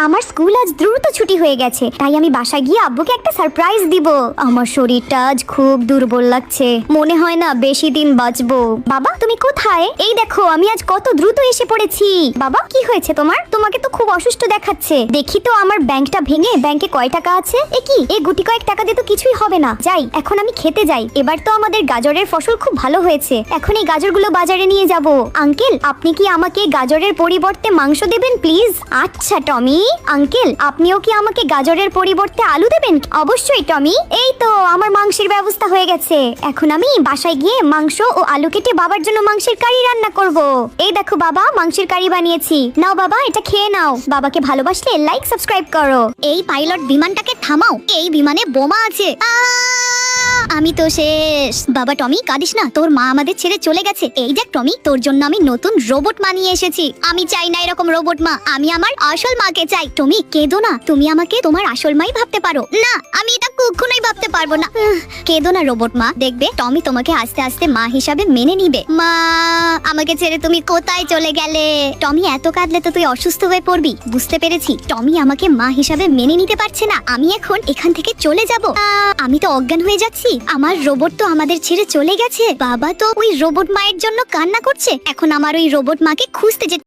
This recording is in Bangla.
আমার স্কুল আজ দ্রুত ছুটি হয়ে গেছে, তাই আমি বাসায় গিয়ে আব্বুকে একটা সারপ্রাইজ দিব। আমার শরীরটা আজ খুব দুর্বল লাগছে, মনে হয় না বেশি দিন বাঁচবো। বাবা তুমি কোথায়? এই দেখো আমি আজ কত দ্রুত এসে পড়েছি। বাবা কি হয়েছে তোমার? তোমাকে তো খুব অসুস্থ দেখাচ্ছে। দেখি তো আমার ব্যাংকটা ভেঙে ব্যাংকে কয় টাকা আছে। এ কি, এই গুটি কয়েক টাকা দিয়ে তো কিছুই হবে না। যাই এখন আমি খেতে যাই। এবার তো আমাদের গাজরের ফসল খুব ভালো হয়েছে, এখন এই গাজরগুলো বাজারে নিয়ে যাব। আঙ্কেল আপনি কি আমাকে গাজরের পরিবর্তে মাংস দেবেন প্লিজ? আচ্ছা টমি। আঙ্কেল আপনিও কি আমাকে গাজরের পরিবর্তে আলু দেবেন? অবশ্যই টমি। এই তো আমার মাংসের ব্যবস্থা হয়ে গেছে। এখন আমি বাসায় গিয়ে মাংস ও আলু কেটে বাবার জন্য মাংসের কারি রান্না করব। এই দেখো বাবা, মাংসের কারি বানিয়েছি। নাও বাবা, এটা খেয়ে নাও। বাবাকে ভালোবাসলে লাইক সাবস্ক্রাইব করো। এই পাইলট বিমানটাকে থামাও, এই বিমানে বোমা আছে। আমি তো শেষ। বাবা টমি কাঁদিস না, তোর মা আমাদের ছেড়ে চলে গেছে। এই দেখ টমি, তোর জন্য আমি নতুন রোবট মা নিয়ে এসেছি। আমি চাই না এরকম রোবট মা, আমি আমার আসল মাকে চাই। টমি কেঁদো না, তুমি আমাকে তোমার আসল মাই ভাবতে পারো। না আমি এটা কখনোই ভাবতে পারবো না। কেঁদো না রোবট মা, দেখবে টমি তোমাকে আস্তে আস্তে মা হিসাবে মেনে নিবে। মা আমাকে ছেড়ে তুমি কোথায় চলে গেলে? টমি এত কাঁদলে তো তুই অসুস্থ হয়ে পড়বি। বুঝতে পেরেছি, টমি আমাকে মা হিসাবে মেনে নিতে পারছে না। আমি এখন এখান থেকে চলে যাব। আমি তো অজ্ঞান হয়ে যাচ্ছি। আমার রোবট তো আমাদের ছেড়ে চলে গেছে। বাবা তো ওই রোবট মায়ের জন্য কান্না করছে। এখন আমার ওই রোবট মাকে খুঁজতে যেতে